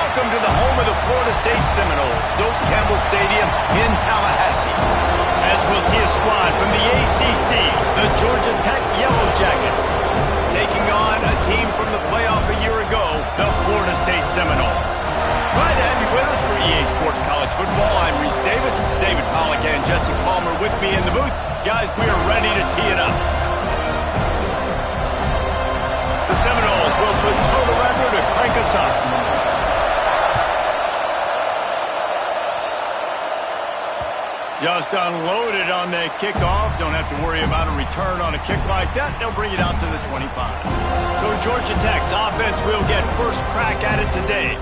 Welcome to the home of the Florida State Seminoles, Doak Campbell Stadium in Tallahassee. As we'll see a squad from the ACC, the Georgia Tech Yellow Jackets, taking on a team from the playoff a year ago, the Florida State Seminoles. Glad to have you with us for EA Sports College Football. I'm Reese Davis, David Pollack and Jesse Palmer with me in the booth. Guys, we are ready to tee it up. The Seminoles will put total record to crank us up. Just unloaded on that kickoff. Don't have to worry about a return on a kick like that. They'll bring it out to the 25. So Georgia Tech's offense will get first crack at it today.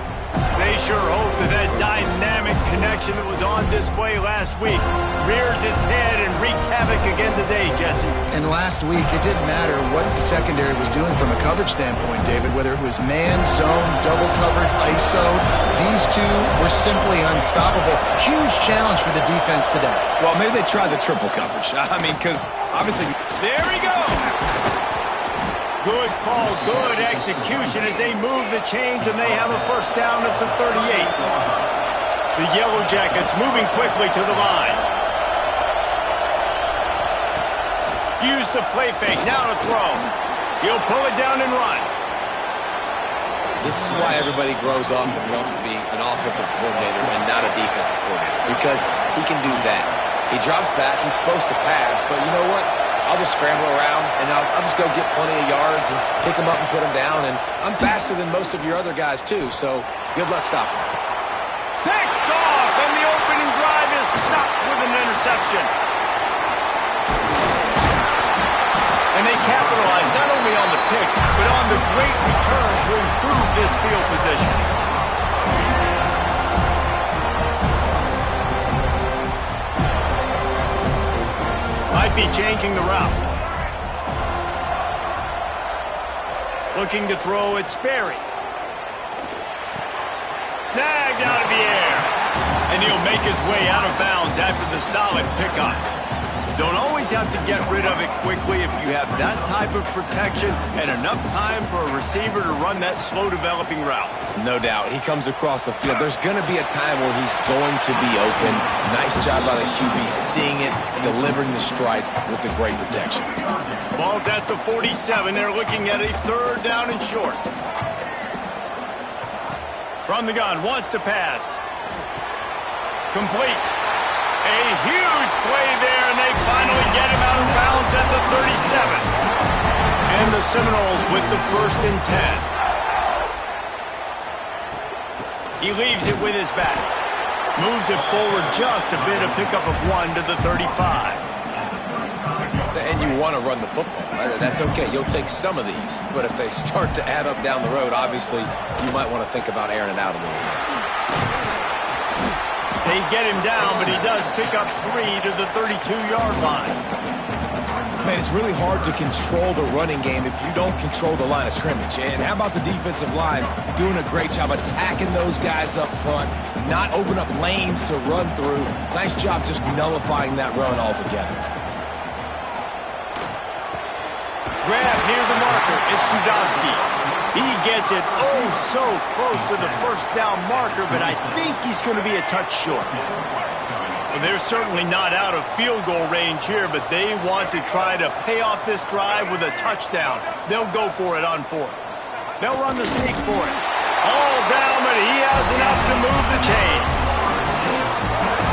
They sure hope that dynamic connection that was on display last week rears its head and wreaks havoc again today, Jesse. And last week, it didn't matter what the secondary was doing from a coverage standpoint, David, whether it was man, zone, double covered, ISO. These two were simply unstoppable. Huge challenge for the defense today. Well, maybe they tried the triple coverage. I mean, because obviously... There he goes! Good call, good execution as they move the chains and they have a first down at the 38. The Yellow Jackets moving quickly to the line. Use the play fake, now to throw. He'll pull it down and run. This is why everybody grows up and wants to be an offensive coordinator and not a defensive coordinator, because he can do that. He drops back, he's supposed to pass, but you know what? I'll just scramble around, and I'll just go get plenty of yards and pick them up and put them down. And I'm faster than most of your other guys, too, so good luck stopping. Picked off, and the opening drive is stopped with an interception. And they capitalize not only on the pick, but on the great return to improve this field position. Might be changing the route. Looking to throw at Sperry. Snagged out of the air. And he'll make his way out of bounds after the solid pickup. Don't always have to get rid of it quickly if you have that type of protection and enough time for a receiver to run that slow-developing route. No doubt. He comes across the field. There's going to be a time where he's going to be open. Nice job by the QB seeing it, delivering the strike with the great protection. Ball's at the 47. They're looking at a third down and short. From the gun, wants to pass. Complete. A huge play there, and they finally get him out of bounds at the 37. And the Seminoles with the 1st and 10. He leaves it with his back. Moves it forward just a bit, a pickup of 1 to the 35. And you want to run the football. That's okay. You'll take some of these. But if they start to add up down the road, obviously, you might want to think about airing it out a little bit. They get him down, but he does pick up 3 to the 32-yard line. Man, it's really hard to control the running game if you don't control the line of scrimmage. And how about the defensive line doing a great job attacking those guys up front, not open up lanes to run through. Nice job just nullifying that run altogether. Grab near the marker. It's Judowski. He gets it so close to the first down marker, but I think he's going to be a touch short. Well, they're certainly not out of field goal range here, but they want to try to pay off this drive with a touchdown. They'll go for it on 4th. They'll run the sneak for it. All down, but he has enough to move the chains.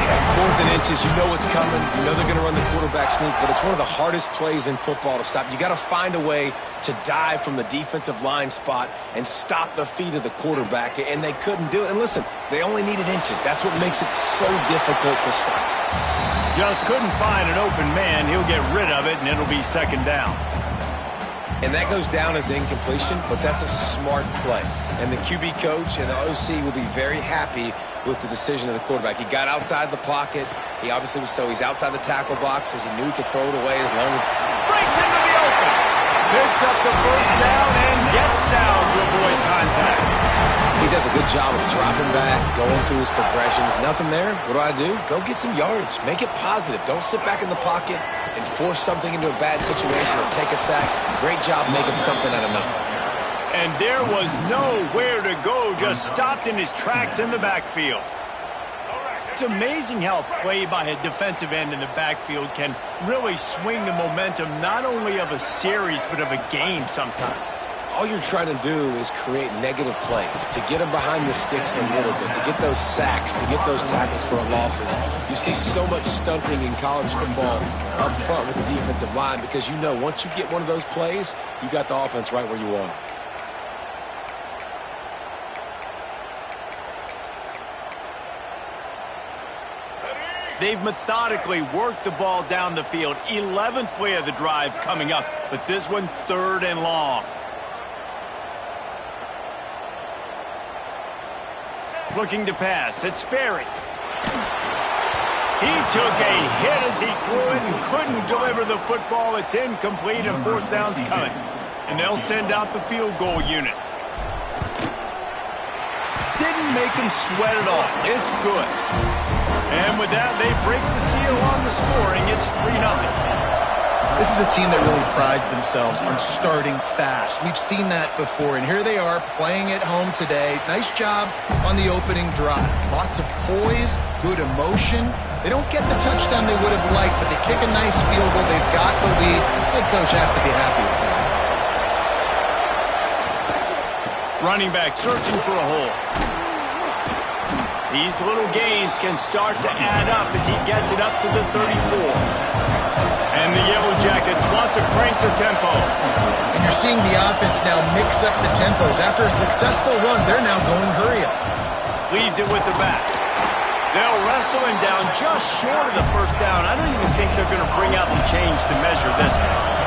Yeah, 4th and inches, you know what's coming. You know they're going to run the quarterback sneak, but it's one of the hardest plays in football to stop. You got to find a way to dive from the defensive line spot and stop the feet of the quarterback, and they couldn't do it. And listen, they only needed inches. That's what makes it so difficult to stop. Just couldn't find an open man. He'll get rid of it, and it'll be 2nd down. And that goes down as incompletion, but that's a smart play. And the QB coach and the OC will be very happy with the decision of the quarterback. He got outside the pocket. He obviously was he's outside the tackle boxes. He knew he could throw it away as long as... Breaks into the open. Picks up the first down and gets down to avoid contact. He does a good job of dropping back, going through his progressions. Nothing there. What do? Go get some yardage. Make it positive. Don't sit back in the pocket and force something into a bad situation or take a sack. Great job making something out of nothing. And there was nowhere to go, just stopped in his tracks in the backfield. It's amazing how a play by a defensive end in the backfield can really swing the momentum not only of a series but of a game sometimes. All you're trying to do is create negative plays, to get them behind the sticks a little bit, to get those sacks, to get those tackles for losses. You see so much stunting in college football up front with the defensive line because you know once you get one of those plays, you got the offense right where you want it. They've methodically worked the ball down the field. 11th play of the drive coming up, but this one 3rd and long. Looking to pass. It's Sperry. He took a hit as he threw it and couldn't deliver the football. It's incomplete and 4th down's coming. And they'll send out the field goal unit. Didn't make him sweat at all. It's good. And with that, they break the seal on the scoring. It's 3-0. This is a team that really prides themselves on starting fast. We've seen that before, and here they are playing at home today. Nice job on the opening drive. Lots of poise, good emotion. They don't get the touchdown they would have liked, but they kick a nice field goal. They've got the lead. Head coach has to be happy with that. Running back searching for a hole. These little gains can start to add up as he gets it up to the 34. And the Yellow Jackets want to crank the tempo. And you're seeing the offense now mix up the tempos. After a successful run, they're now going hurry up. Leaves it with the back. They'll wrestle him down just short of the 1st down. I don't even think they're going to bring out the chains to measure this one.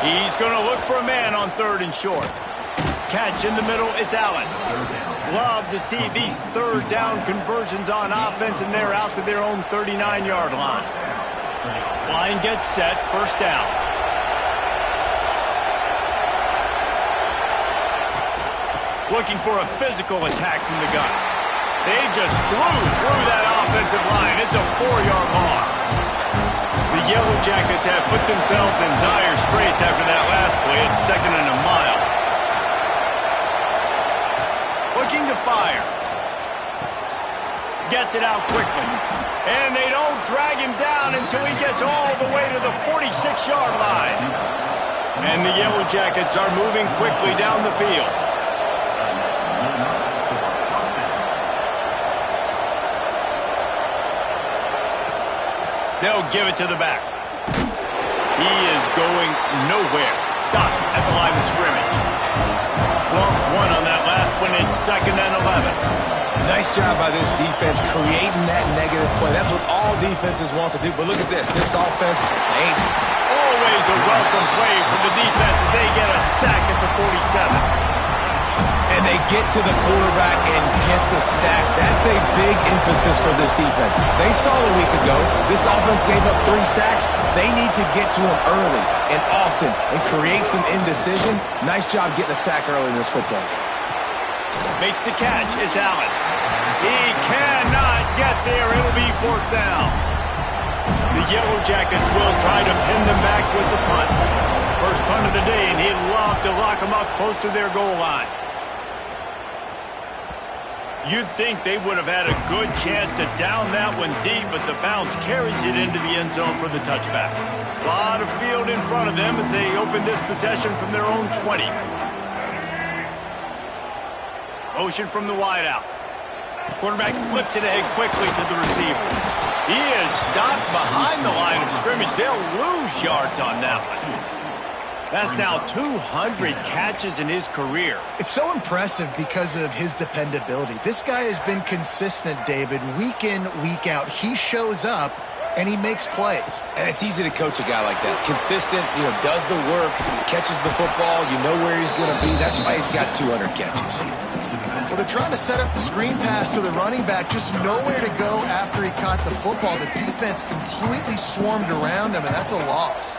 He's going to look for a man on 3rd and short. Catch in the middle, it's Allen. Love to see these 3rd down conversions on offense, and they're out to their own 39-yard line. Line gets set, 1st down. Looking for a physical attack from the gun. They just blew through that offensive line. It's a 4-yard loss. The Yellow Jackets have put themselves in dire straits after that last play. It's 2nd and a mile. Looking to fire. Gets it out quickly. And they don't drag him down until he gets all the way to the 46-yard line. And the Yellow Jackets are moving quickly down the field. They'll give it to the back. He is going nowhere. Stop at the line of scrimmage. Lost one on that last one. It's 2nd and 11. Nice job by this defense creating that negative play. That's what all defenses want to do. But look at this. This offense ain't always a welcome play from the defense as they get a sack at the 47. And they get to the quarterback and get the sack. That's a big emphasis for this defense. They saw a week ago this offense gave up 3 sacks. They need to get to him early and often and create some indecision. Nice job getting a sack early in this football game. Makes the catch. It's Allen. He cannot get there. It'll be 4th down. The Yellow Jackets will try to pin them back with the punt. First punt of the day, and he'd love to lock them up close to their goal line. You'd think they would have had a good chance to down that one deep, but the bounce carries it into the end zone for the touchback. A lot of field in front of them as they open this possession from their own 20. Motion from the wideout. Quarterback flips it ahead quickly to the receiver. He is stopped behind the line of scrimmage. They'll lose yards on that one. That's now 200 catches in his career. It's so impressive because of his dependability. This guy has been consistent, David, week in, week out. He shows up, and he makes plays. And it's easy to coach a guy like that. Consistent, does the work, catches the football, you know where he's going to be. That's why he's got 200 catches. Well, they're trying to set up the screen pass to the running back, just nowhere to go after he caught the football. The defense completely swarmed around him, and that's a loss.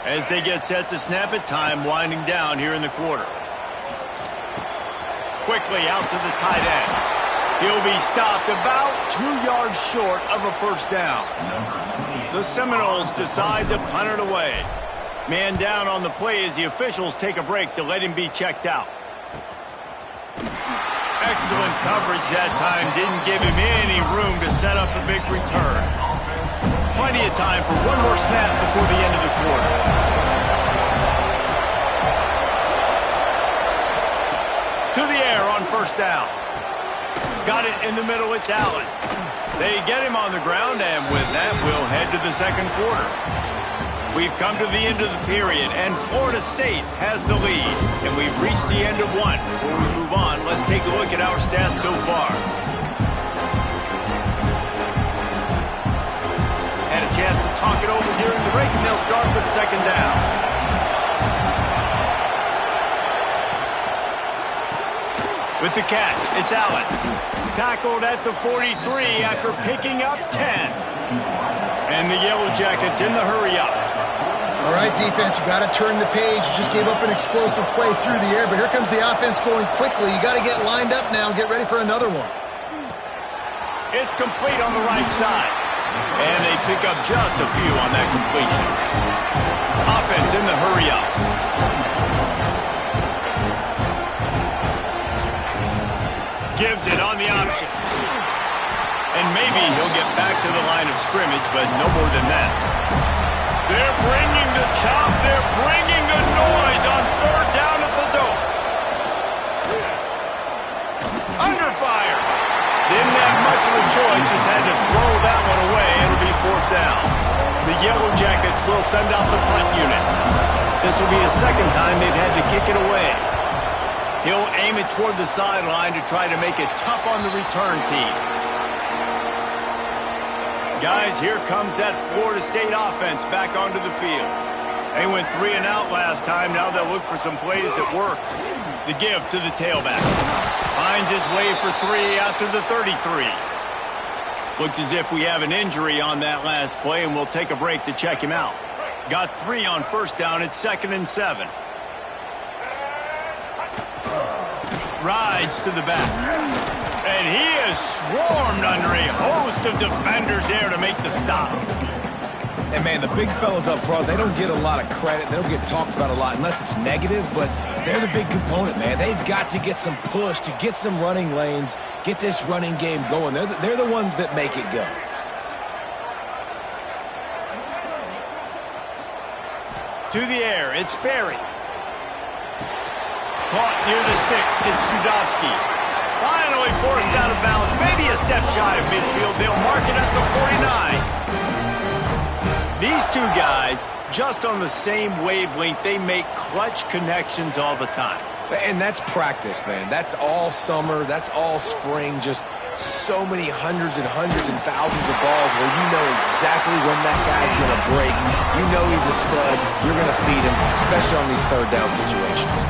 As they get set to snap it, time winding down here in the quarter. Quickly out to the tight end. He'll be stopped about 2 yards short of a first down. The Seminoles decide to punt it away. Man down on the play as the officials take a break to let him be checked out. Excellent coverage that time. Didn't give him any room to set up a big return. Plenty of time for one more snap before the end of the quarter. To the air on first down. Got it in the middle, it's Allen. They get him on the ground, and with that, we'll head to the second quarter. We've come to the end of the period, and Florida State has the lead. And we've reached the end of one. Before we move on, let's take a look at our stats so far. Had a chance to talk it over during the break, and they'll start with second down. With the catch, it's Allen. Tackled at the 43 after picking up 10. And the Yellow Jackets in the hurry-up. All right, defense, you got to turn the page. You just gave up an explosive play through the air, but here comes the offense going quickly. You got to get lined up now and get ready for another one. It's complete on the right side. And they pick up just a few on that completion. Offense in the hurry-up. Gives it on the option. And maybe he'll get back to the line of scrimmage, but no more than that. They're bringing the chop. They're bringing the noise on third down at the dope. Under fire. Didn't have much of a choice. Just had to throw that one away. It'll be fourth down. The Yellow Jackets will send out the punt unit. This will be the second time they've had to kick it away. He'll aim it toward the sideline to try to make it tough on the return team. Guys, here comes that Florida State offense back onto the field. They went 3 and out last time. Now they'll look for some plays that work. The give to the tailback. Finds his way for 3 out to the 33. Looks as if we have an injury on that last play, and we'll take a break to check him out. Got 3 on first down. It's 2nd and 7. Rides to the back. And he is swarmed under a host of defenders there to make the stop. And, man, the big fellas up front, they don't get a lot of credit. They don't get talked about a lot unless it's negative, but they're the big component, man. They've got to get some push, to get some running lanes, get this running game going. They're the ones that make it go. To the air, it's Berry. Caught near the sticks, gets Studowski. Finally forced out of bounds, maybe a step shy of midfield. They'll mark it at the 49. These two guys, just on the same wavelength, they make clutch connections all the time. And that's practice, man. That's all summer. That's all spring. Just so many hundreds and thousands of balls where you know exactly when that guy's going to break. You know he's a stud. You're going to feed him, especially on these third down situations.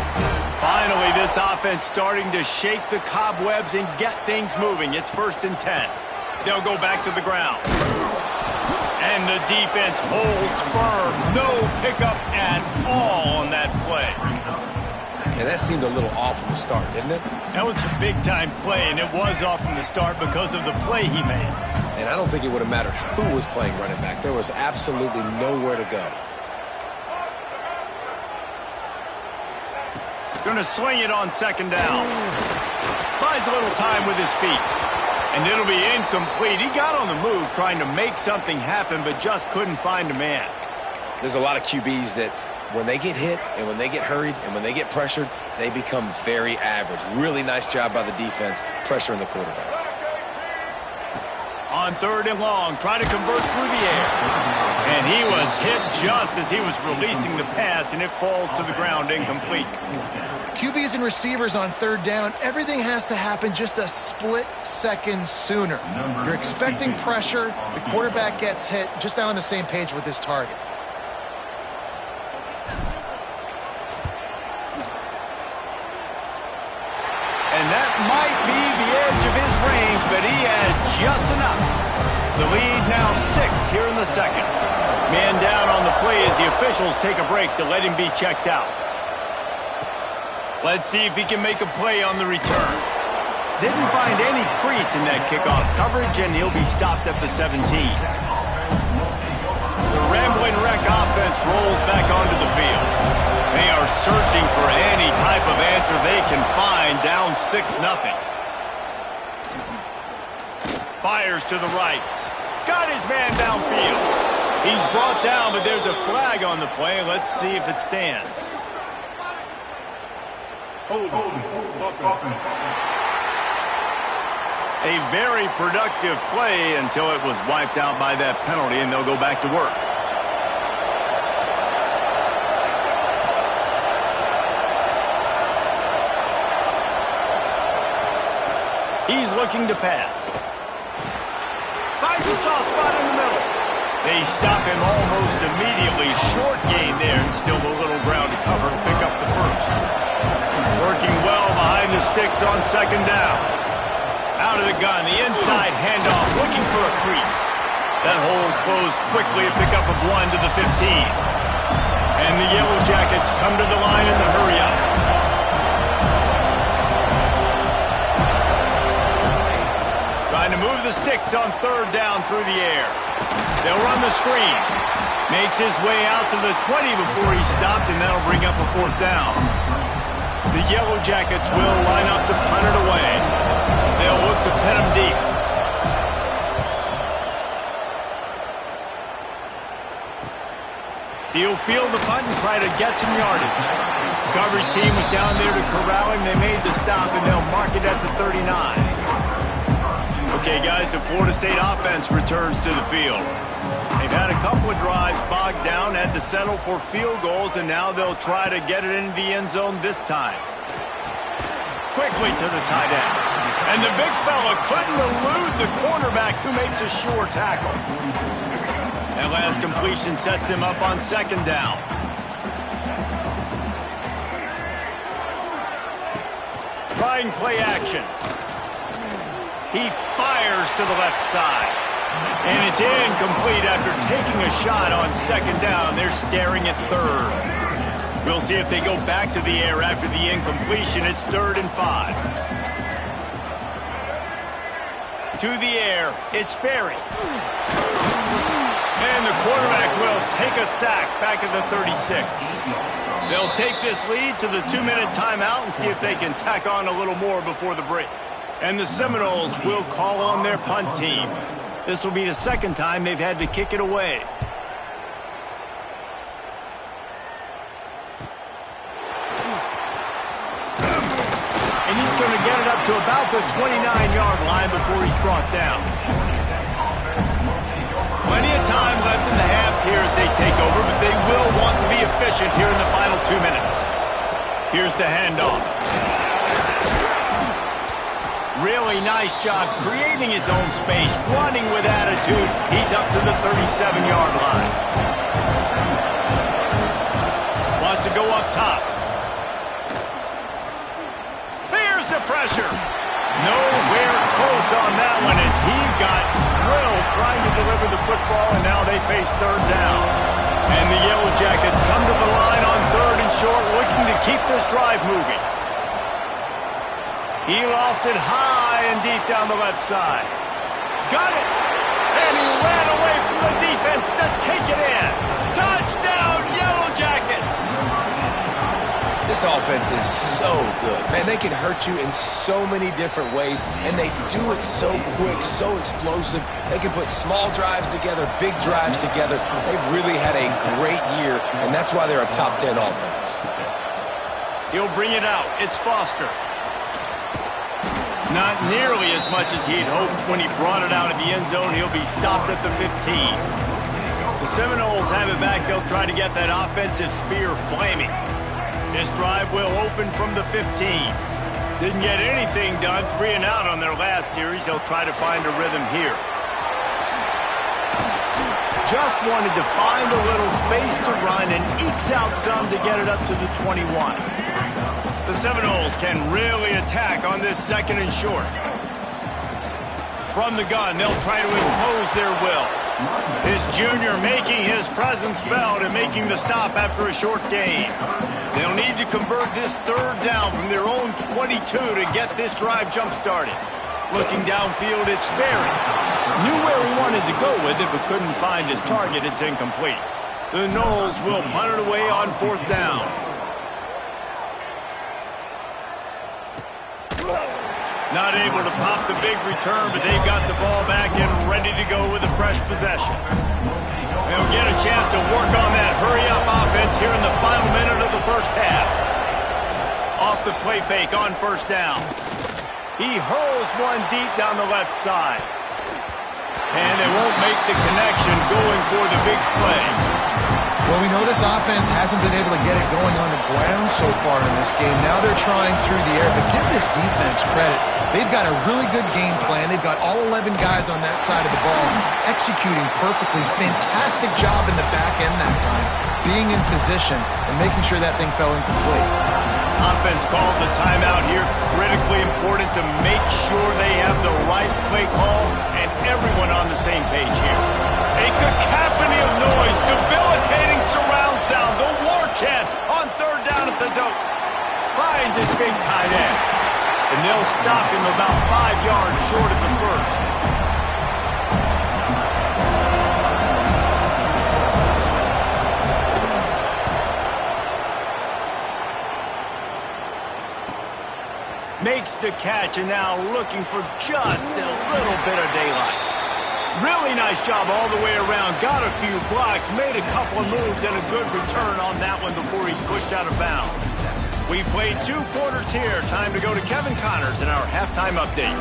Finally, this offense starting to shake the cobwebs and get things moving. It's 1st and 10. They'll go back to the ground. And the defense holds firm. No pickup at all on that play. And that seemed a little off from the start, didn't it? That was a big-time play, and it was off from the start because of the play he made. And I don't think it would have mattered who was playing running back. There was absolutely nowhere to go. Going to sling it on 2nd down. Buys a little time with his feet. And it'll be incomplete. He got on the move trying to make something happen, but just couldn't find a man. There's a lot of QBs that when they get hit and when they get hurried and when they get pressured, they become very average. Really nice job by the defense pressuring the quarterback. On 3rd and long, trying to convert through the air. And he was hit just as he was releasing the pass, and it falls to the ground incomplete. QBs and receivers on 3rd down, everything has to happen just a split second sooner. You're expecting pressure, the quarterback gets hit, just not on the same page with his target. And that might be the edge of his range, but he had just enough. The lead now 6 here in the second. Man down on the play as the officials take a break to let him be checked out. Let's see if he can make a play on the return. Didn't find any crease in that kickoff coverage, and he'll be stopped at the 17. The Rambling Wreck offense rolls back onto the field. They are searching for any type of answer they can find, down 6-0. Fires to the right. Got his man downfield. He's brought down, but there's a flag on the play. Let's see if it stands. A very productive play until it was wiped out by that penalty, and they'll go back to work. He's looking to pass. Finds a soft spot in the middle. They stop him almost immediately. Short gain there, and still a little ground to cover to pick up the first. Working well behind the sticks on second down. Out of the gun, the inside handoff, looking for a crease. That hole closed quickly, a pickup of 1 to the 15. And the Yellow Jackets come to the line in the hurry-up. Trying to move the sticks on third down through the air. They'll run the screen. Makes his way out to the 20 before he's stopped, and that'll bring up a fourth down. The Yellow Jackets will line up to punt it away. They'll look to pin him deep. He'll field the punt and try to get some yardage. The coverage team was down there to corral him. They made the stop, and they'll mark it at the 39. Okay, guys, the Florida State offense returns to the field. They've had a couple of drives bogged down, had to settle for field goals, and now they'll try to get it into the end zone this time. Quickly to the tight end. And the big fella couldn't elude the cornerback who makes a sure tackle. That last completion sets him up on second down. Trying play action. He fires to the left side. And it's incomplete after taking a shot on second down. They're staring at third. We'll see if they go back to the air after the incompletion. It's 3rd and 5. To the air, it's Sperry. And the quarterback will take a sack back at the 36. They'll take this lead to the 2-minute timeout and see if they can tack on a little more before the break. And the Seminoles will call on their punt team. This will be the second time they've had to kick it away. And he's going to get it up to about the 29-yard line before he's brought down. Plenty of time left in the half here as they take over, but they will want to be efficient here in the final 2 minutes. Here's the handoff. Really nice job creating his own space, running with attitude. He's up to the 37-yard line. Wants to go up top. Here's the pressure. Nowhere close on that one as he got drilled trying to deliver the football, and now they face third down. And the Yellow Jackets come to the line on 3rd and short, looking to keep this drive moving. He lost it high and deep down the left side. Got it! And he ran away from the defense to take it in. Touchdown, Yellow Jackets! This offense is so good. Man, they can hurt you in so many different ways, and they do it so quick, so explosive. They can put small drives together, big drives together. They've really had a great year, and that's why they're a top 10 offense. He'll bring it out. It's Foster. Not nearly as much as he'd hoped when he brought it out of the end zone. He'll be stopped at the 15. The Seminoles have it back. They'll try to get that offensive spear flaming. This drive will open from the 15. Didn't get anything done, 3 and out on their last series. They'll try to find a rhythm here. Just wanted to find a little space to run and ekes out some to get it up to the 21. The Seminoles can really attack on this 2nd and short. From the gun, they'll try to impose their will. This junior making his presence felt and making the stop after a short gain. They'll need to convert this third down from their own 22 to get this drive jump-started. Looking downfield, it's Berry. Knew where he wanted to go with it, but couldn't find his target. It's incomplete. The Noles will punt it away on fourth down. Not able to pop the big return, but they've got the ball back and ready to go with a fresh possession. They'll get a chance to work on that hurry-up offense here in the final minute of the first half. Off the play fake on first down. He hurls one deep down the left side. And they won't make the connection going for the big play. Well, we know this offense hasn't been able to get it going on the ground so far in this game. Now they're trying through the air, but give this defense credit. They've got a really good game plan. They've got all 11 guys on that side of the ball executing perfectly. Fantastic job in the back end that time, being in position and making sure that thing fell incomplete. Offense calls a timeout here. Critically important to make sure they have the right play call and everyone on the same page here. A cacophony of noise, debilitating surround sound, the war chant on third down at the dope. Finds his big tight end, and they'll stop him about 5 yards short of the first. Makes the catch, and now looking for just a little bit of daylight. Really nice job all the way around. Got a few blocks, made a couple of moves, and a good return on that one before he's pushed out of bounds. We played 2 quarters here. Time to go to Kevin Connors in our halftime update.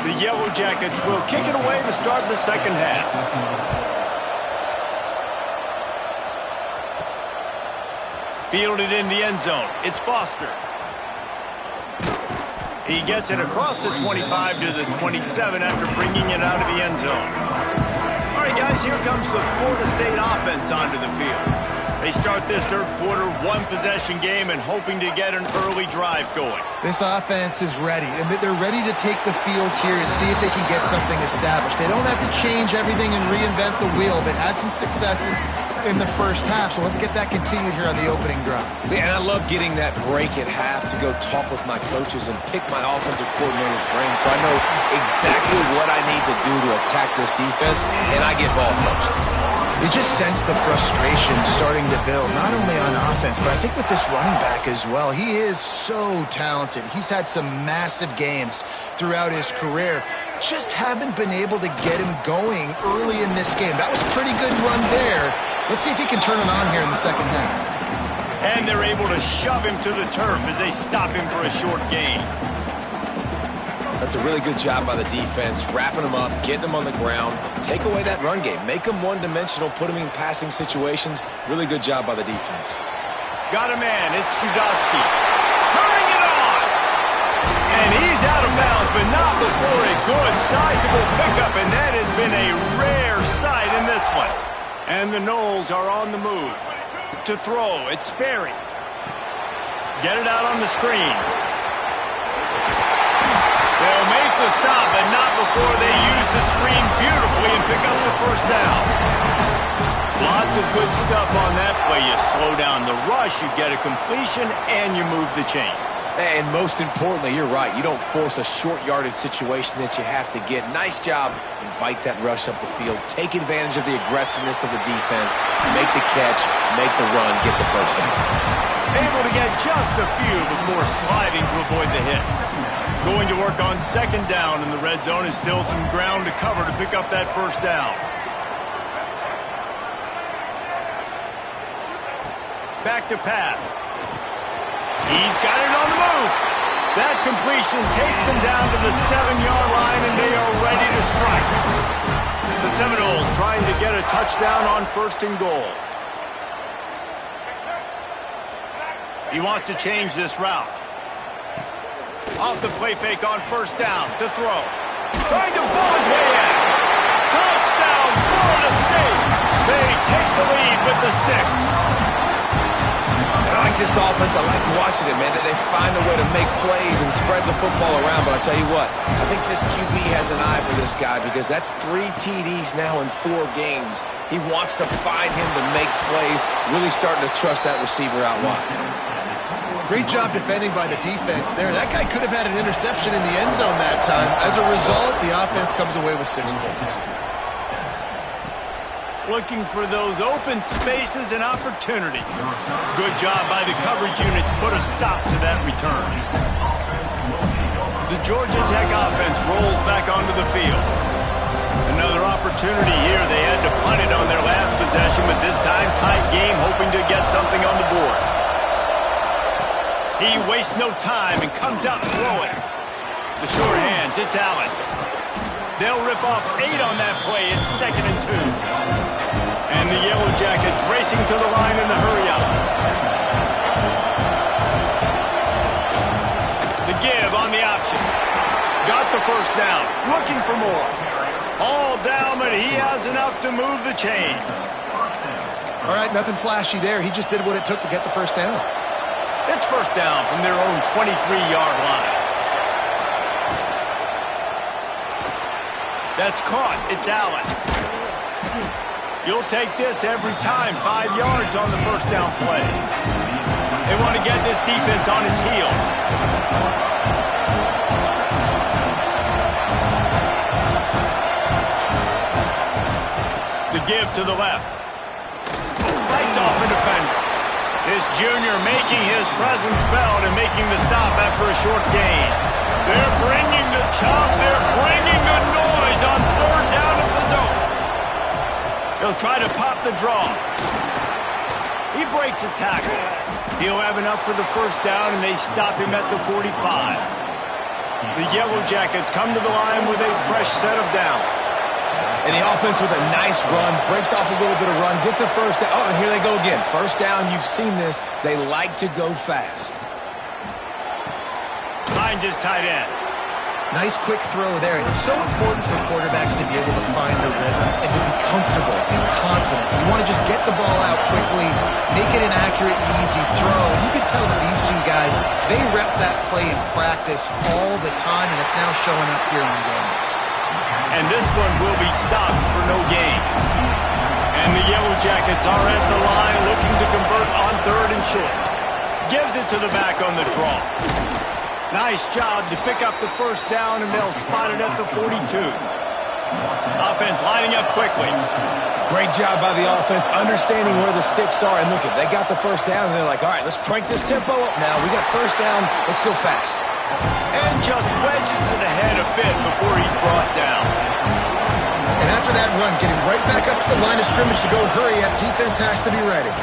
The Yellow Jackets will kick it away to start the second half. Fielded in the end zone. It's Foster. He gets it across the 25 to the 27 after bringing it out of the end zone. All right, guys, here comes the Florida State offense onto the field. They start this third quarter one-possession game and hoping to get an early drive going. This offense is ready, and they're ready to take the field here and see if they can get something established. They don't have to change everything and reinvent the wheel. They've had some successes in the first half, so let's get that continued here on the opening drive. Man, I love getting that break at half to go talk with my coaches and pick my offensive coordinator's brain so I know exactly what I need to do to attack this defense, and I get ball first. You just sense the frustration starting to build, not only on offense, but I think with this running back as well. He is so talented. He's had some massive games throughout his career. Just haven't been able to get him going early in this game. That was a pretty good run there. Let's see if he can turn it on here in the second half. And they're able to shove him to the turf as they stop him for a short gain. That's a really good job by the defense, wrapping them up, getting them on the ground, take away that run game, make them one-dimensional, put them in passing situations. Really good job by the defense. Got a man, it's Judowski. Turning it on! And he's out of bounds, but not before a good, sizable pickup, and that has been a rare sight in this one. And the Noles are on the move. To throw, it's Sperry. Get it out on the screen. They'll make the stop, but not before they use the screen beautifully and pick up the first down. Lots of good stuff on that play. You slow down the rush, you get a completion, and you move the chains. And most importantly, you're right. You don't force a short yardage situation that you have to get. Nice job. Invite that rush up the field. Take advantage of the aggressiveness of the defense. Make the catch, make the run, get the first down. Able to get just a few before sliding to avoid the hits. Going to work on second down in the red zone is still some ground to cover to pick up that first down. Back to pass. He's got it on the move. That completion takes them down to the 7-yard line, and they are ready to strike. The Seminoles trying to get a touchdown on first and goal. He wants to change this route. Off the play fake on first down to throw. Trying to pull his way in. Touchdown, Florida State. They take the lead with the 6. And I this offense. I like watching it, man. They find a way to make plays and spread the football around. But I tell you what, I think this QB has an eye for this guy because that's 3 TDs now in 4 games. He wants to find him to make plays, really starting to trust that receiver out wide. Great job defending by the defense there. That guy could have had an interception in the end zone that time. As a result, the offense comes away with 6 points. Looking for those open spaces and opportunity. Good job by the coverage unit to put a stop to that return. The Georgia Tech offense rolls back onto the field. Another opportunity here. They had to punt it on their last possession, but this time tight game, hoping to get something on the board. He wastes no time and comes out throwing. The short hands, it's Allen. They'll rip off 8 on that play. It's 2nd and 2. And the Yellow Jackets racing to the line in the hurry-up. The give on the option. Got the first down. Looking for more. All down, but he has enough to move the chains. All right, nothing flashy there. He just did what it took to get the first down. It's first down from their own 23-yard line. That's caught. It's Allen. You'll take this every time. 5 yards on the first down play. They want to get this defense on its heels. The give to the left. Fights off a defender. This junior making his presence felt and making the stop after a short gain. They're bringing the chop. They're bringing the noise on 3rd down at the dope. They'll try to pop the draw. He breaks a tackle. He'll have enough for the first down, and they stop him at the 45. The Yellow Jackets come to the line with a fresh set of downs. And the offense with a nice run, breaks off a little bit of run, gets a first down. Oh, and here they go again. First down, you've seen this. They like to go fast. Finds his tight end. Nice quick throw there. And it's so important for quarterbacks to be able to find a rhythm and to be comfortable and confident. You want to just get the ball out quickly, make it an accurate, easy throw. And you can tell that these 2 guys, they rep that play in practice all the time, and it's now showing up here in game. And this one will be stopped for no gain. And the Yellow Jackets are at the line looking to convert on 3rd and short. Gives it to the back on the draw. Nice job to pick up the first down, and they'll spot it at the 42. Offense lining up quickly. Great job by the offense, understanding where the sticks are. And look, they got the first down, and they're like, all right, let's crank this tempo up now. We got first down. Let's go fast. And just wedges it ahead a bit before he's brought down. And after that run, getting right back up to the line of scrimmage to go hurry up, defense has to be ready.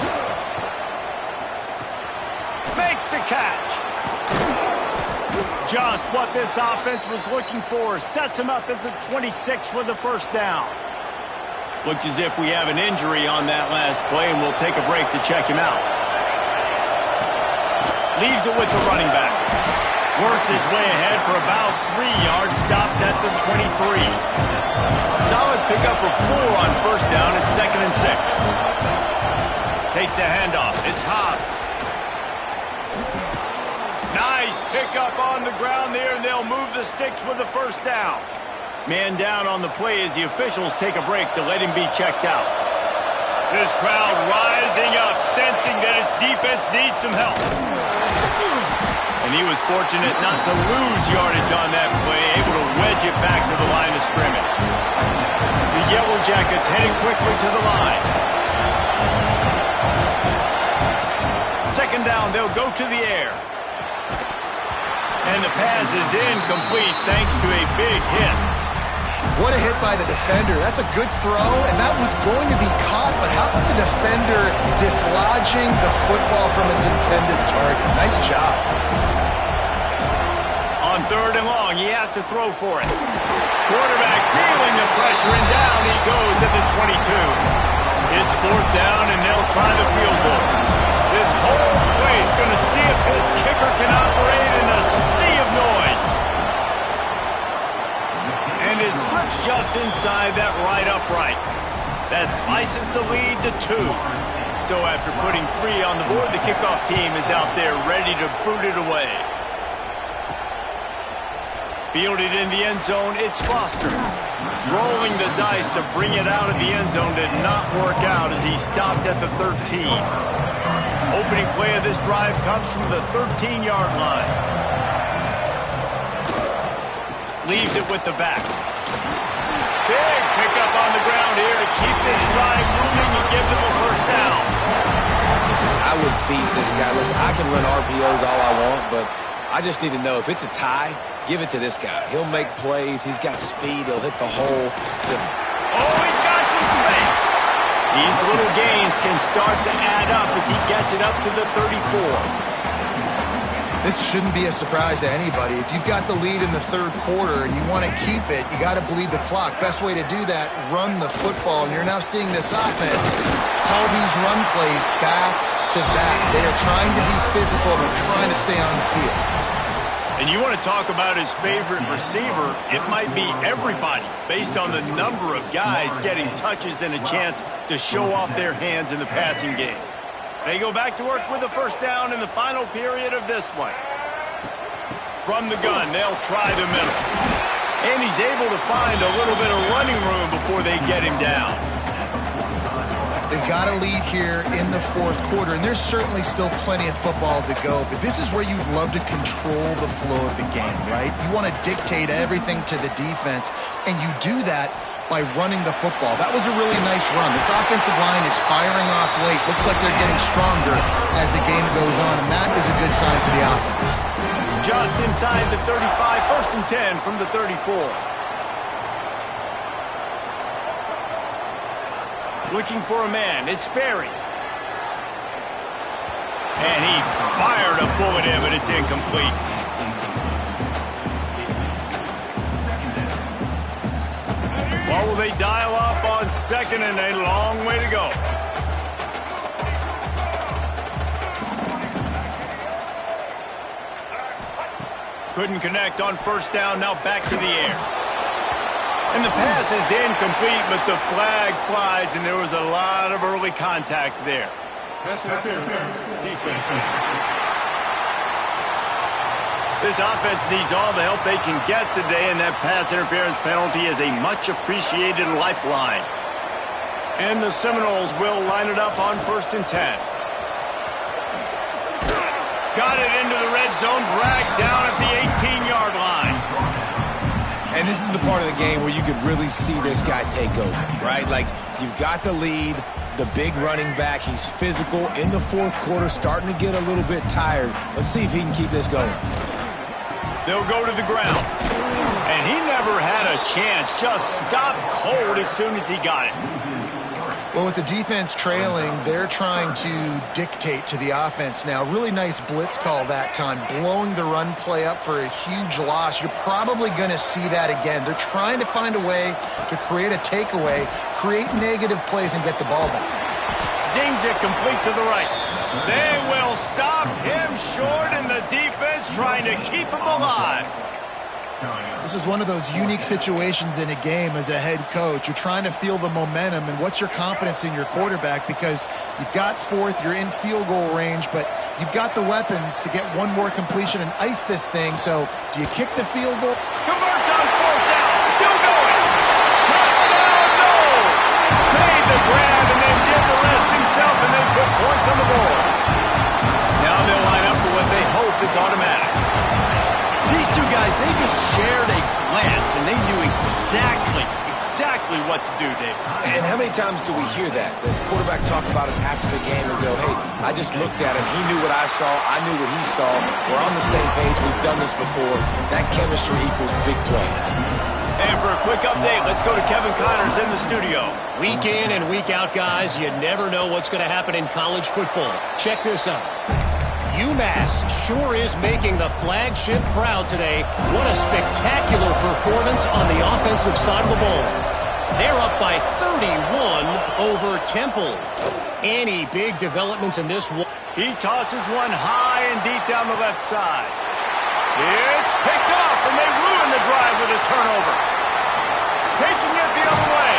Makes the catch. Just what this offense was looking for. Sets him up at the 26 with the first down. Looks as if we have an injury on that last play, and we'll take a break to check him out. Leaves it with the running back. Works his way ahead for about 3 yards, stopped at the 23. Solid pickup of 4 on first down at 2nd and 6. Takes the handoff. It's Hobbs. Nice pickup on the ground there, and they'll move the sticks with the first down. Man down on the play as the officials take a break to let him be checked out. This crowd rising up, sensing that its defense needs some help. And he was fortunate not to lose yardage on that play, able to wedge it back to the line of scrimmage. The Yellow Jackets heading quickly to the line. 2nd down, they'll go to the air. And the pass is incomplete thanks to a big hit. What a hit by the defender. That's a good throw, and that was going to be caught, but how about the defender dislodging the football from its intended target? Nice job. On 3rd and long, he has to throw for it. Quarterback feeling the pressure, and down he goes at the 22. It's 4th down, and they'll try the field goal. This whole place going to see if this kicker can operate in a sea of noise. And it slips just inside that right upright. That slices the lead to 2. So after putting 3 on the board, the kickoff team is out there ready to boot it away. Fielded in the end zone, it's Foster. Rolling the dice to bring it out of the end zone did not work out as he stopped at the 13. Opening play of this drive comes from the 13-yard line. Leaves it with the back. Big pickup on the ground here to keep this drive moving and give them a first down. Listen, I would feed this guy. Listen, I can run RPOs all I want, but I just need to know if it's a tie, give it to this guy. He'll make plays. He's got speed. He'll hit the hole. Oh, he's got some space. These little gains can start to add up as he gets it up to the 34. This shouldn't be a surprise to anybody. If you've got the lead in the third quarter and you want to keep it, you got to bleed the clock. Best way to do that, run the football. And you're now seeing this offense call these run plays back to back. They are trying to be physical. They're trying to stay on the field. And you want to talk about his favorite receiver, it might be everybody based on the number of guys getting touches and a chance to show off their hands in the passing game. They go back to work with a first down in the final period of this one. From the gun, they'll try the middle. And he's able to find a little bit of running room before they get him down. They've got a lead here in the fourth quarter, and there's certainly still plenty of football to go, but this is where you'd love to control the flow of the game, right? You want to dictate everything to the defense, and you do that by running the football. That was a really nice run. This offensive line is firing off late. Looks like they're getting stronger as the game goes on, and that is a good sign for the offense. Just inside the 35, 1st and 10 from the 34. Looking for a man, it's Berry. And he fired a bullet in, but it's incomplete. What will they dial up on 2nd and a long way to go? Couldn't connect on 1st down, now back to the air. And the pass is incomplete, but the flag flies, and there was a lot of early contact there. Pass interference. Defense. This offense needs all the help they can get today, and that pass interference penalty is a much-appreciated lifeline. And the Seminoles will line it up on 1st and 10. Got it into the red zone, dragged down at the 18-yard line. And this is the part of the game where you could really see this guy take over, right? Like, you've got the lead, the big running back. He's physical in the fourth quarter, starting to get a little bit tired. Let's see if he can keep this going. They'll go to the ground. And he never had a chance. Just stopped cold as soon as he got it. Well, with the defense trailing, they're trying to dictate to the offense now. Really nice blitz call that time, blowing the run play up for a huge loss. You're probably going to see that again. They're trying to find a way to create a takeaway, create negative plays, and get the ball back. Zings it complete to the right. They will stop him short, and the defense trying to keep him alive. This is one of those unique situations in a game as a head coach. You're trying to feel the momentum, and what's your confidence in your quarterback, because you've got 4th, you're in field goal range, but you've got the weapons to get one more completion and ice this thing. So do you kick the field goal? Converts on 4th down, still going. Touchdown, no! Made the grab and then did the rest himself, and then put points on the board. Now they'll line up for what they hope is automatic. These two guys, they just shared a glance, and they knew exactly what to do, Dave. And how many times do we hear that? The quarterback talk about it after the game and go, hey, I just looked at him. He knew what I saw. I knew what he saw. We're on the same page. We've done this before. That chemistry equals big plays. And for a quick update, let's go to Kevin Connors in the studio. Week in and week out, guys, you never know what's going to happen in college football. Check this out. UMass sure is making the flagship proud today. What a spectacular performance on the offensive side of the ball. They're up by 31 over Temple. Any big developments in this one? He tosses one high and deep down the left side. It's picked off, and they ruin the drive with a turnover. Taking it the other way.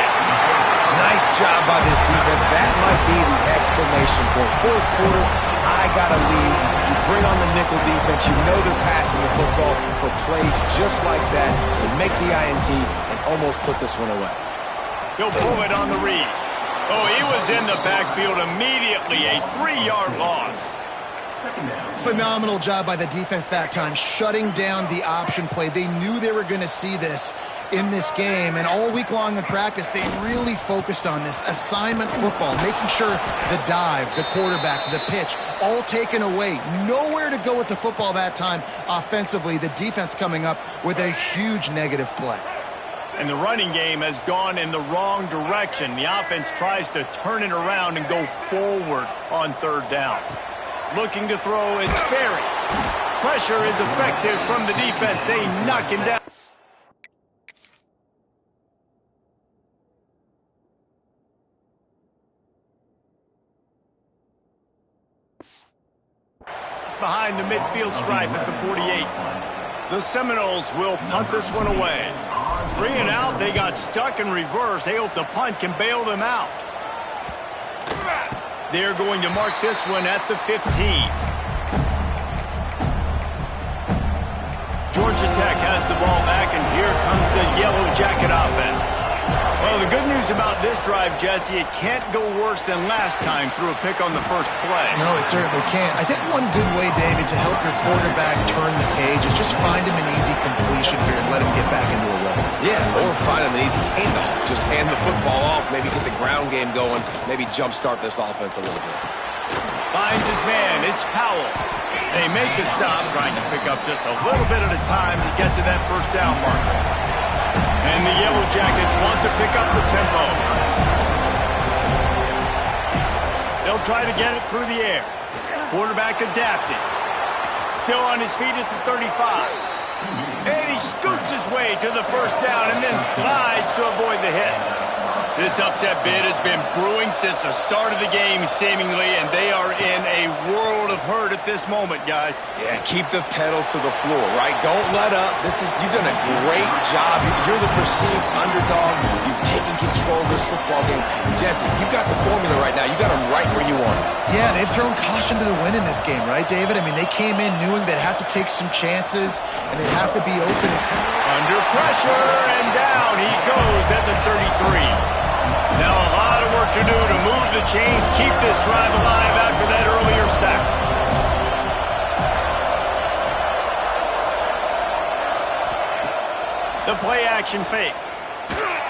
Nice job by this defense. That might be the exclamation point. Fourth quarter, I got a lead. You bring on the nickel defense. You know they're passing the football for plays just like that to make the INT and almost put this one away. He'll pull it on the read. Oh, he was in the backfield immediately. A 3-yard loss. Phenomenal job by the defense that time, shutting down the option play. They knew they were going to see this in this game, and all week long in practice, they really focused on this assignment football, making sure the dive, the quarterback, the pitch, all taken away. Nowhere to go with the football that time offensively. The defense coming up with a huge negative play. And the running game has gone in the wrong direction. The offense tries to turn it around and go forward on third down. Looking to throw, it's Berry. Pressure is effective from the defense. They knock him down. It's behind the midfield stripe at the 48. The Seminoles will punt this one away. 3 and out, they got stuck in reverse. They hope the punt can bail them out. They're going to mark this one at the 15. Georgia Tech has the ball back, and here comes the Yellow Jacket offense. Well, the good news about this drive, Jesse, it can't go worse than last time through a pick on the first play. No, it certainly can't. I think one good way, David, to help your quarterback turn the page is just find him an easy completion here and let him get back into a rhythm. Yeah, or find him an easy handoff. Just hand the football off, maybe get the ground game going, maybe jumpstart this offense a little bit. Finds his man. It's Powell. They make the stop, trying to pick up just a little bit at a time to get to that first down marker. And the Yellow Jackets want to pick up the tempo. They'll try to get it through the air. Quarterback adapting. Still on his feet at the 35. And he scoots his way to the first down and then slides to avoid the hit. This upset bid has been brewing since the start of the game, seemingly, and they are in a world of hurt at this moment, guys. Yeah, keep the pedal to the floor, right? Don't let up. You've done a great job. You're the perceived underdog. You've taken control of this football game. Jesse, you've got the formula right now. You got them right where you want them. Yeah, they've thrown caution to the wind in this game, right, David? I mean, they came in knowing they'd have to take some chances, and they'd have to be open. Under pressure, and down he goes at the 33. Now a lot of work to do to move the chains, keep this drive alive after that earlier sack. The play action fake.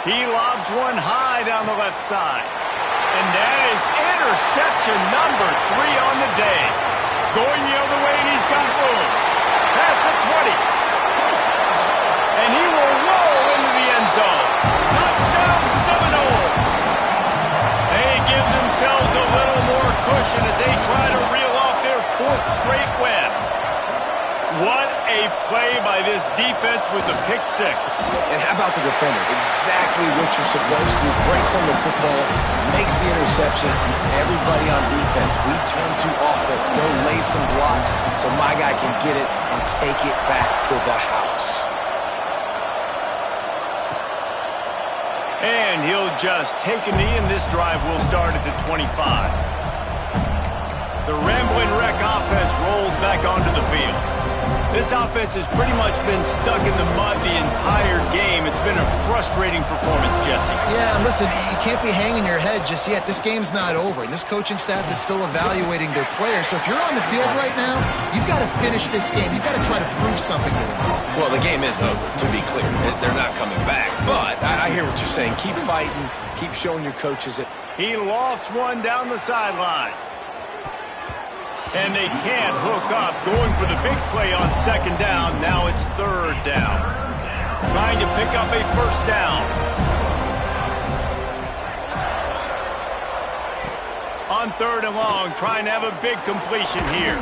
He lobs one high down the left side. And that is interception number 3 on the day. Going the other way, and he's got room. Past the 20. And he will roll into the end zone. Touchdown, Seminoles. They give themselves a little more cushion as they try to reel off their 4th straight win. What a play by this defense with the pick 6. And how about the defender? Exactly what you're supposed to. Breaks on the football, makes the interception, and everybody on defense, we turn to offense. Go lay some blocks so my guy can get it and take it back to the house. And he'll just take a knee, and this drive will start at the 25. The Rambling Wreck offense rolls back onto the field. This offense has pretty much been stuck in the mud the entire game. It's been a frustrating performance, Jesse. Yeah, listen, you can't be hanging your head just yet. This game's not over, and this coaching staff is still evaluating their players. So if you're on the field right now, you've got to finish this game. You've got to try to prove something to them. Well, the game is over, to be clear. They're not coming back. But I hear what you're saying. Keep fighting. Keep showing your coaches that. He lofts one down the sideline. And they can't hook up. Going for the big play on 2nd down. Now it's 3rd down. Trying to pick up a 1st down. On 3rd and long, trying to have a big completion here.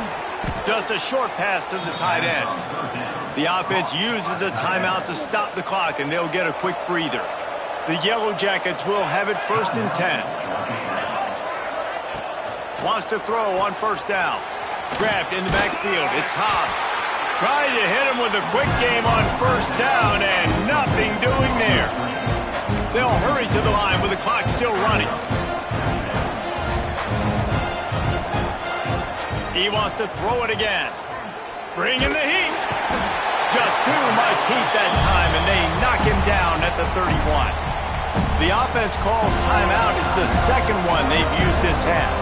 Just a short pass to the tight end. The offense uses a timeout to stop the clock, and they'll get a quick breather. The Yellow Jackets will have it 1st and 10. Wants to throw on 1st down. Grabbed in the backfield. It's Hobbs. Trying to hit him with a quick game on 1st down, and nothing doing there. They'll hurry to the line with the clock still running. He wants to throw it again. Bringing the heat. Just too much heat that time, and they knock him down at the 31. The offense calls timeout. It's the second one they've used this half.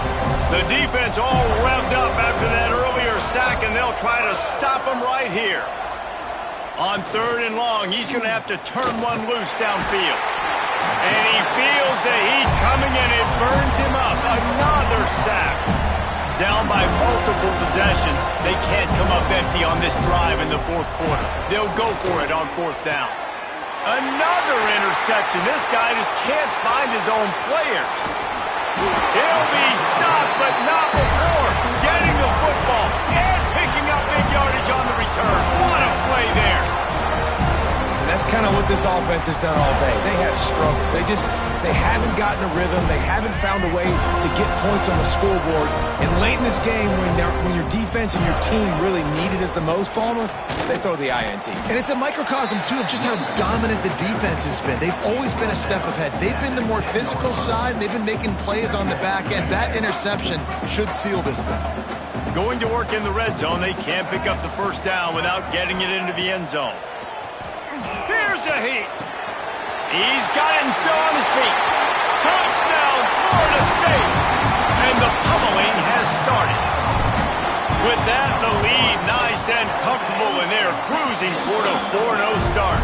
The defense all revved up after that earlier sack, and they'll try to stop him right here. On 3rd and long, he's going to have to turn one loose downfield. And he feels the heat coming, and it burns him up. Another sack. Down by multiple possessions, they can't come up empty on this drive in the 4th quarter. They'll go for it on 4th down. Another interception. This guy just can't find his own players. He'll be stopped, but not before getting the football and picking up big yardage on the return. What a play there. And that's kind of what this offense has done all day. They have struggled. They haven't gotten a rhythm. They haven't found a way to get points on the scoreboard. And late in this game, when your defense and your team really needed it the most, Palmer, they throw the INT. And it's a microcosm, too, of just how dominant the defense has been. They've always been a step ahead. They've been the more physical side. They've been making plays on the back end. That interception should seal this thing. Going to work in the red zone, they can't pick up the 1st down without getting it into the end zone. Here's the heat. He's got it and still on his feet. Touchdown, Florida State. And the pummeling has started. With that, the lead nice and comfortable, and they're cruising toward a 4-0 start.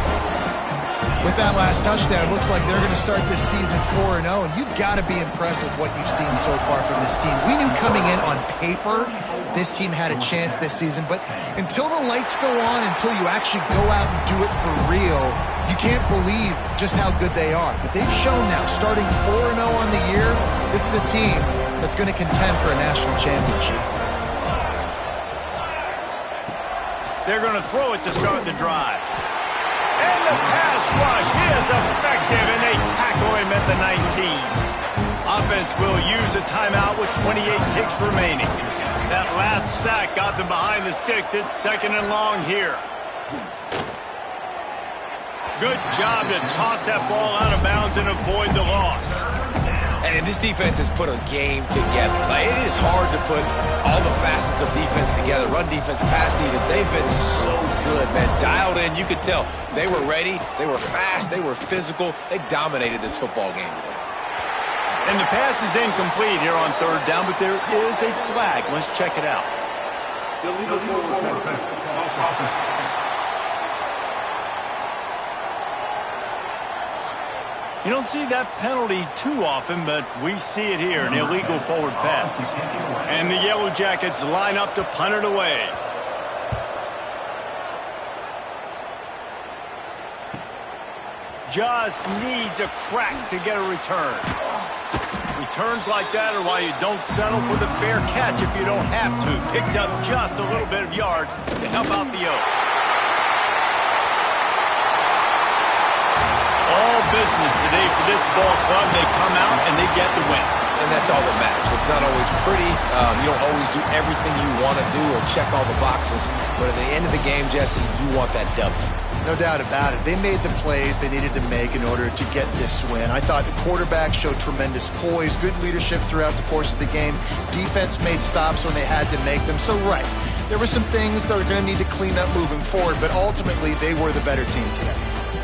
With that last touchdown, it looks like they're going to start this season 4-0, and you've got to be impressed with what you've seen so far from this team. We knew coming in on paper this team had a chance this season, but until the lights go on, until you actually go out and do it for real, you can't believe just how good they are. But they've shown now, starting 4-0 on the year, this is a team that's going to contend for a national championship. They're going to throw it to start the drive. And the pass rush is effective, and they tackle him at the 19. Offense will use a timeout with 28 ticks remaining. That last sack got them behind the sticks. It's 2nd and long here. Good job to toss that ball out of bounds and avoid the loss. And this defense has put a game together. Like, it is hard to put all the facets of defense together. Run defense, pass defense. They've been so good, man. Dialed in. You could tell they were ready. They were fast. They were physical. They dominated this football game today. And the pass is incomplete here on 3rd down, but there is a flag. Let's check it out. Illegal forward pass. You don't see that penalty too often, but we see it here, an illegal forward pass. And the Yellow Jackets line up to punt it away. Just needs a crack to get a return. Returns like that are why you don't settle for the fair catch if you don't have to. Picks up just a little bit of yards to help out the O. All business today for this ball club. They come out and they get the win. And that's all that matters. It's not always pretty. You don't always do everything you want to do or check all the boxes. But at the end of the game, Jesse, you want that W. No doubt about it. They made the plays they needed to make in order to get this win. I thought the quarterback showed tremendous poise, good leadership throughout the course of the game. Defense made stops when they had to make them. So, right, there were some things that are going to need to clean up moving forward, but ultimately they were the better team today.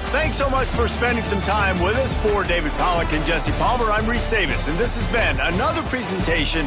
Thanks so much for spending some time with us. For David Pollack and Jesse Palmer, I'm Reese Davis, and this has been another presentation